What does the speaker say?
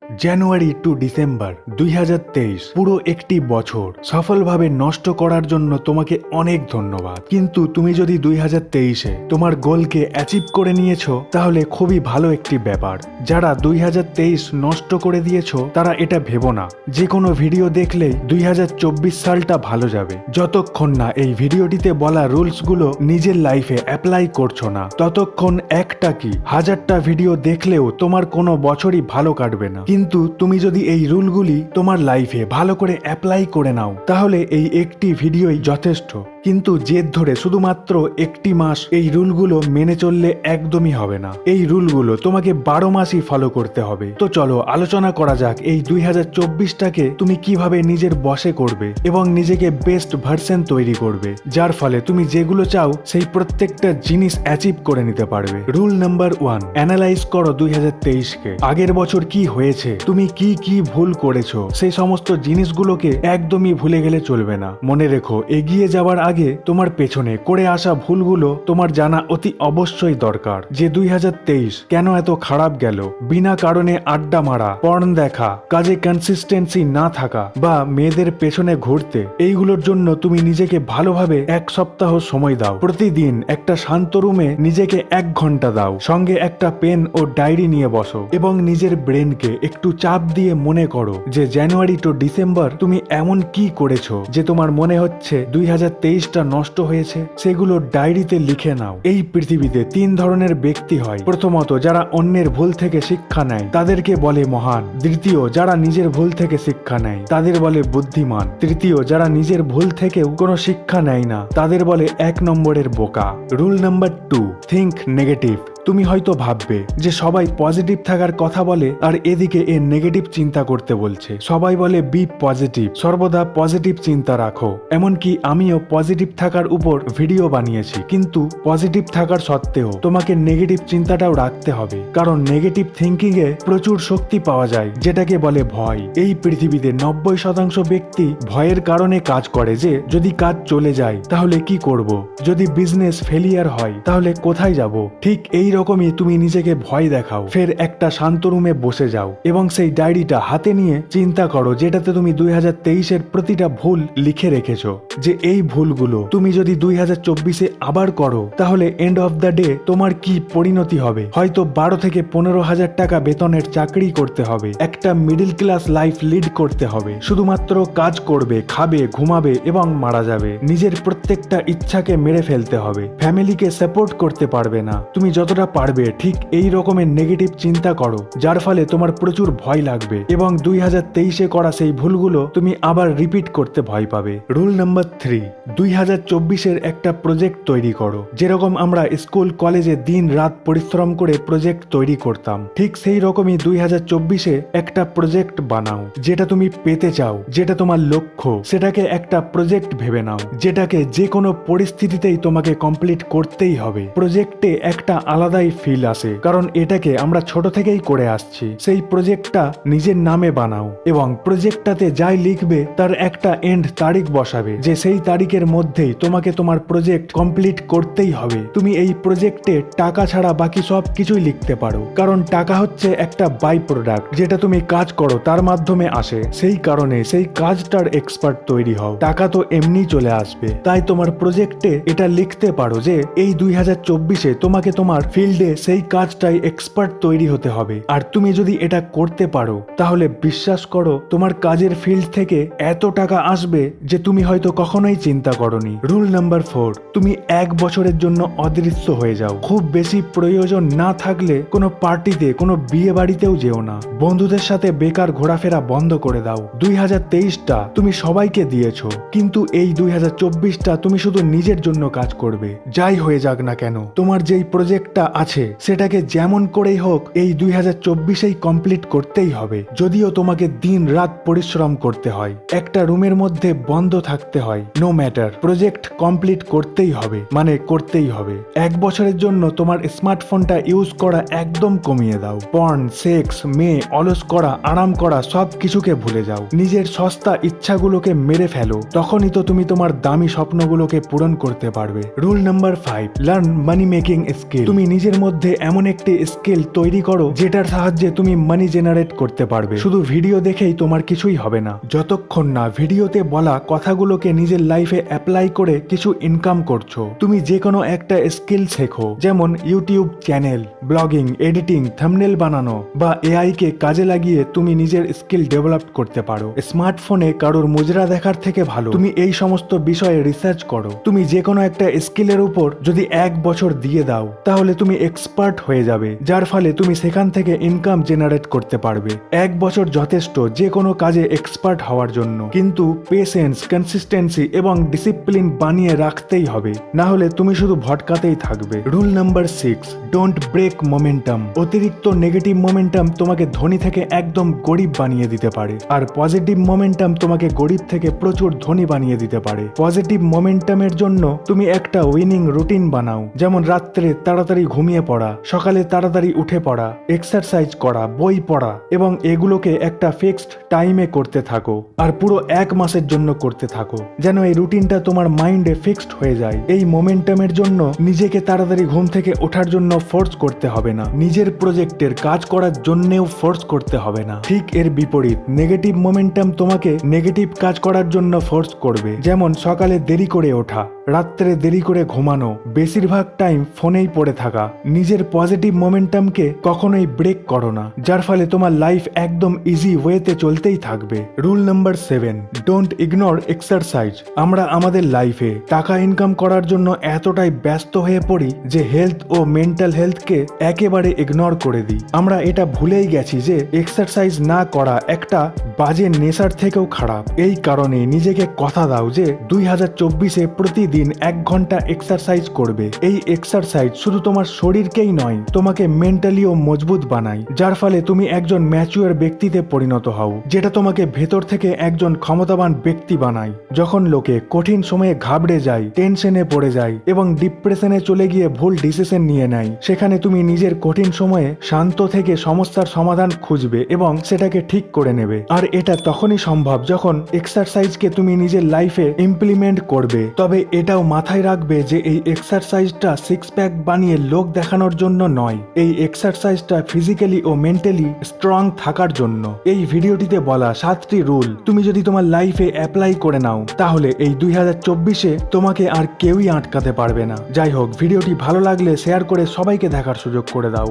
January to December 2023 পুরো একটি বছর সফলভাবে নষ্ট করার জন্য তোমাকে অনেক ধন্যবাদ। কিন্তু তুমি যদি 2023-এ তোমার গোলকে অ্যাচিভ করে নিয়েছো তাহলে খুবই ভালো একটি ব্যাপার। যারা 2023 নষ্ট করে দিয়েছো তারা এটা ভেবো না, যে কোনো ভিডিও দেখলেই 2024 সালটা ভালো যাবে। যতক্ষণ না এই ভিডিওটিতে বলা রুলসগুলো নিজের লাইফে অ্যাপ্লাই করছো না ততক্ষণ একটা কি হাজারটা ভিডিও দেখলেও তোমার কোনো বছরই ভালো কাটবে না। কিন্তু তুমি যদি এই রুলগুলি তোমার লাইফে ভালো করে অ্যাপ্লাই করে নাও তাহলে এই একটি ভিডিওই যথেষ্ট। কিন্তু জেদ ধরে শুধুমাত্র একটি মাস এই রুলগুলো মেনে চললে একদমই হবে না। এই রুলগুলো তোমাকে 12 মাসই ফলো করতে হবে। তো চলো আলোচনা করা যাক এই 2024টাকে তুমি কিভাবে নিজের বশে করবে এবং নিজেকে বেস্ট ভার্সন তৈরি করবে, যার ফলে তুমি যেগুলো চাও সেই প্রত্যেকটা জিনিস অ্যাচিভ করে নিতে পারবে। রুল নাম্বার 1, অ্যানালাইজ করো 2023কে। আগের বছর কি হয়েছে, তুমি কি কি ভুল করেছো, সেই সমস্ত জিনিসগুলোকে একদমই ভুলে গেলে চলবে না। মনে রেখো, এগিয়ে যাওয়ার আগে তোমার পেছনে করে আসা ভুলগুলো তোমার জানা অতি অবশ্যই দরকার। যে 2023 কেন এত খারাপ গেল, বিনা কারণে আড্ডা মারা, পর্ন দেখা, কাজে কনসিস্টেন্সি না থাকা বা মেয়েদের পেছনে ঘুরতে, এইগুলোর জন্য তুমি নিজেকে ভালোভাবে এক সপ্তাহ সময় দাও। প্রতিদিন একটা শান্ত রুমে নিজেকে 1 ঘন্টা দাও, সঙ্গে একটা পেন ও ডায়েরি নিয়ে বসো এবং নিজের ব্রেনকে একটু চাপ দিয়ে মনে করো যে জানুয়ারি টু ডিসেম্বর তুমি এমন কি করেছো যে তোমার মনে হচ্ছে 2023টা নষ্ট হয়েছে। সেগুলো ডায়েরিতে লিখে নাও। এই পৃথিবীতে 3 ধরনের ব্যক্তি হয়। প্রথমত, যারা অন্যের ভুল থেকে শিক্ষা নেয় তাদেরকে বলে মহান। দ্বিতীয়, যারা নিজের ভুল থেকে শিক্ষা নেয় তাদের বলে বুদ্ধিমান। তৃতীয়, যারা নিজের ভুল থেকেও কোনো শিক্ষা নেয় না তাদের বলে 1 নম্বরের বোকা। Rule number 2, think negative. তুমি হয়তো ভাববে যে সবাই পজিটিভ থাকার কথা বলে আর এদিকে এ নেগেটিভ চিন্তা করতে বলছে। সবাই বলে বি পজিটিভ, সর্বদা পজিটিভ চিন্তা রাখো। এমনকি আমিও পজিটিভ থাকার উপর ভিডিও বানিয়েছি, কিন্তু পজিটিভ থাকার সত্ত্বেও তোমাকে নেগেটিভ চিন্তাটাও রাখতে হবে, কারণ নেগেটিভ থিঙ্কিং এ প্রচুর শক্তি পাওয়া যায়, যেটাকে বলে ভয়। এই পৃথিবীতে 90% ব্যক্তি ভয়ের কারণে কাজ করে যে যদি কাজ চলে যায় তাহলে কি করব, যদি বিজনেস ফেলিয়ার হয় তাহলে কোথায় যাব। ঠিক এই রকমই তুমি নিজেকে ভয় দেখাও, ফের একটা শান্ত রুমে বসে যাও এবং সেই ডায়েরিটা হাতে নিয়ে চিন্তা করো যেটাতে তুমি 2023-এর প্রতিটা ভুল লিখে রেখেছো। যে এই ভুলগুলো তুমি যদি 2024-এ আবার করো তাহলে এন্ড অফ দ্য ডে তোমার কি পরিণতি হবে। হয়তো 12 থেকে 15,000 টাকা বেতনের চাকরি করতে হবে, একটা মিডল ক্লাস লাইফ লিড করতে হবে, শুধুমাত্র কাজ করবে, খাবে, ঘুমাবে এবং মারা যাবে। নিজের প্রত্যেকটা ইচ্ছাকে মেরে ফেলতে হবে, ফ্যামিলিকে সাপোর্ট করতে পারবে না। তুমি যতটা পারবে ঠিক এই রকমের নেগেটিভ চিন্তা করো, যার ফলে তোমার প্রচুর ভয় লাগবে এবং 2023-এ করা সেই ভুলগুলো তুমি আবার রিপিট করতে ভয় পাবে। রুল নাম্বার 3, 2024-এর একটা প্রজেক্ট তৈরি করো। যেরকম আমরা স্কুল কলেজে দিন রাত পরিশ্রম করে প্রজেক্ট তৈরি করতাম, ঠিক সেই রকমই 2024-এ একটা প্রজেক্ট বানাও। যেটা তুমি পেতে চাও, যেটা তোমার লক্ষ্য, সেটাকে একটা প্রজেক্ট ভেবে নাও, যেটাকে যে কোনো পরিস্থিতিতেই তোমাকে কমপ্লিট করতেই হবে। প্রজেক্টে একটা আলাদাই ফিল আসে, কারণ এটাকে আমরা ছোট থেকেই করে আসছি। সেই প্রজেক্টটা নিজের নামে বানাও এবং প্রজেক্টটাতে যাই লিখবে তার একটা এন্ড তারিখ বসাবে, যে সেই তারিখের মধ্যেই তোমাকে তোমার প্রজেক্ট কমপ্লিট করতেই হবে। তুমি এই প্রজেক্টে টাকা ছাড়া বাকি সব কিছুই লিখতে পারো, কারণ টাকা হচ্ছে একটা বাই প্রোডাক্ট, যেটা তুমি কাজ করো তার মাধ্যমে আসে। সেই কারণে সেই কাজটার এক্সপার্ট তৈরি হও, টাকা তো এমনি চলে আসবে। তাই তোমার প্রজেক্টে এটা লিখতে পারো যে এই 2024-এ তোমাকে তোমার ফিল্ডে সেই কাজটাই এক্সপার্ট তৈরি হতে হবে। আর তুমি যদি এটা করতে পারো তাহলে বিশ্বাস করো তোমার কাজের ফিল্ড থেকে এত টাকা আসবে যে তুমি হয়তো কখনোই চিন্তা করনি। রুল নাম্বার 4, তুমি 1 বছরের জন্য অদৃশ্য হয়ে যাও। খুব বেশি প্রয়োজন না থাকলে কোনো পার্টিতে, কোনো বিয়ে বাড়িতেও যেও না। বন্ধুদের সাথে বেকার ঘোরাফেরা বন্ধ করে দাও। 2023টা তুমি সবাইকে দিয়েছো, কিন্তু এই 2024টা তুমি শুধু নিজের জন্য কাজ করবে। যাই হয়ে যাক না কেন, তোমার যেই প্রজেক্টটা আছে সেটাকে যেমন করেই হোক এই 2024-এই কমপ্লিট করতেই হবে। যদিও তোমাকে দিন রাত পরিশ্রম করতে হয়, একটা রুমের মধ্যে বন্ধ থাকতে হয়, নো ম্যাটার, প্রজেক্ট কমপ্লিট করতেই হবে, মানে করতেই হবে। 1 বছরের জন্য তোমার স্মার্টফোনটা ইউজ করা একদম কমিয়ে দাও। পর্ন, সেক্স, মেয়ে, অলস করা, আরাম করা সব কিছুকে ভুলে যাও। নিজের সস্তা ইচ্ছাগুলোকে মেরে ফেলো, তখনই তো তুমি তোমার দামি স্বপ্নগুলোকে পূরণ করতে পারবে। রুল নাম্বার 5, লার্ন মানি মেকিং স্কিল। তুমি নিজের মধ্যে এমন একটি স্কিল তৈরি করো যেটার সাহায্যে তুমি মানি জেনারেট করতে পারবে। শুধু ভিডিও দেখেই তোমার কিছুই হবে না, যতক্ষণ না ভিডিওতে বলা কথাগুলোকে নিজের লাইফে অ্যাপ্লাই করে কিছু ইনকাম করছো। তুমি যে কোনো একটা স্কিল শেখো, যেমন YouTube channel, blogging, editing, thumbnail বানানো বা এআই কে কাজে লাগিয়ে তুমি নিজের স্কিল ডেভেলপ করতে পারো। স্মার্টফোনে কারোর মুজরা দেখার থেকে ভালো তুমি এই সমস্ত বিষয়ে রিসার্চ করো। তুমি যে কোনো একটা স্কিলের উপর যদি 1 বছর দিয়ে দাও তাহলে তুমি এক্সপার্ট হয়ে যাবে, যার ফলে তুমি সেখান থেকে ইনকাম জেনারেট করতে পারবে। 1 বছর যথেষ্ট যে কোনো কাজে এক্সপার্ট হওয়ার জন্য, কিন্তু পেশেন্স, কনসিস্টেন্সি এবং ডিসিপ্লিন বানিয়ে রাখতেই হবে, না হলে তুমি শুধু ভটকাতেই থাকবে। Rule number 6, don't break momentum. অতিরিক্ত নেগেটিভ মোমেন্টাম তোমাকে ধনী থেকে একদম গরিব বানিয়ে দিতে পারে, আর পজিটিভ মোমেন্টাম তোমাকে গরিব থেকে প্রচুর ধনী বানিয়ে দিতে পারে। পজিটিভ মোমেন্টামের জন্য তুমি একটা উইনিং রুটিন বানাও, যেমন রাত্রে তাড়াতাড়ি ঘুমিয়ে পড়া, সকালে তাড়াতাড়ি উঠে পড়া, এক্সারসাইজ করা, বই পড়া, এবং এগুলোকে একটা ফিক্সড টাইমে করতে থাকো, আর পুরো 1 মাসের জন্য করতে থাকো, যেন এই রুটিনটা তোমার মাইন্ডে ফিক্সড হয়ে যায়। এই মোমেন্টামের জন্য নিজেকে তাড়াতাড়ি ঘুম থেকে ওঠার জন্য ফোর্স করতে হবে না, নিজের প্রজেক্টের কাজ করার জন্যেও ফোর্স করতে হবে না। ঠিক এর বিপরীত, নেগেটিভ মোমেন্টাম তোমাকে নেগেটিভ কাজ করার জন্য ফোর্স করবে, যেমন সকালে দেরি করে ওঠা, রাত্রে দেরি করে ঘুমানো, বেশিরভাগ টাইম ফোনেই পড়ে থাকা। নিজের পজিটিভ মোমেন্টামকে কখনোই ব্রেক করো না, যার ফলে তোমার লাইফ একদম ইজি ওয়েতে চলতেই থাকবে। Rule number 7, don't ignore exercise. আমরা আমাদের লাইফে টাকা ইনকাম করার জন্য এতটাই ব্যস্ত হয়ে পড়ি যে হেলথ ও মেন্টাল হেলথকে একেবারে ইগনোর করে দিই। আমরা এটা ভুলেই গেছি যে এক্সারসাইজ না করা একটা বাজে নেশার থেকেও খারাপ। এই কারণে নিজেকে কথা দাও যে 2024-এ প্রতিদিন 1 ঘন্টা এক্সারসাইজ করবে। এই এক্সারসাইজ শুধু তোমার শরীরকেই নয়, তোমাকে মেন্টালিও মজবুত বানায়, যার ফলে তুমি একজন ম্যাচিওর ব্যক্তিতে পরিণত হও, যেটা তোমাকে ভেতর থেকে একজন ক্ষমতাবান ব্যক্তি বানায়। যখন লোকে কঠিন সময়ে ঘাবড়ে যায়, টেনশনে পড়ে যায় এবং ডিপ্রেশনে চলে গিয়ে ভুল ডিসিশন নিয়ে নেয়, সেখানে তুমি নিজের কঠিন সময়ে শান্ত থেকে সমস্যার সমাধান খুঁজবে এবং সেটাকে ঠিক করে নেবে। আর এটা তখনই সম্ভব যখন এক্সারসাইজকে তুমি নিজের লাইফে ইমপ্লিমেন্ট করবে। তবে এটাও মাথায় রাখবে যে এই এক্সারসাইজটা 6 প্যাক বানিয়ে লোক দেখানোর জন্য নয়, এই এক্সারসাইজটা ফিজিক্যালি ও মেন্টালি স্ট্রং থাকার জন্য। এই ভিডিওটিতে বলা 7টি রুল তুমি যদি তোমার লাইফে অ্যাপ্লাই করে নাও, তাহলে এই 2024-এ তোমাকে আর কেউই আটকাতে পারবে না। যাই হোক, ভিডিওটি ভালো লাগলে শেয়ার করে সবাইকে দেখার সুযোগ করে দাও।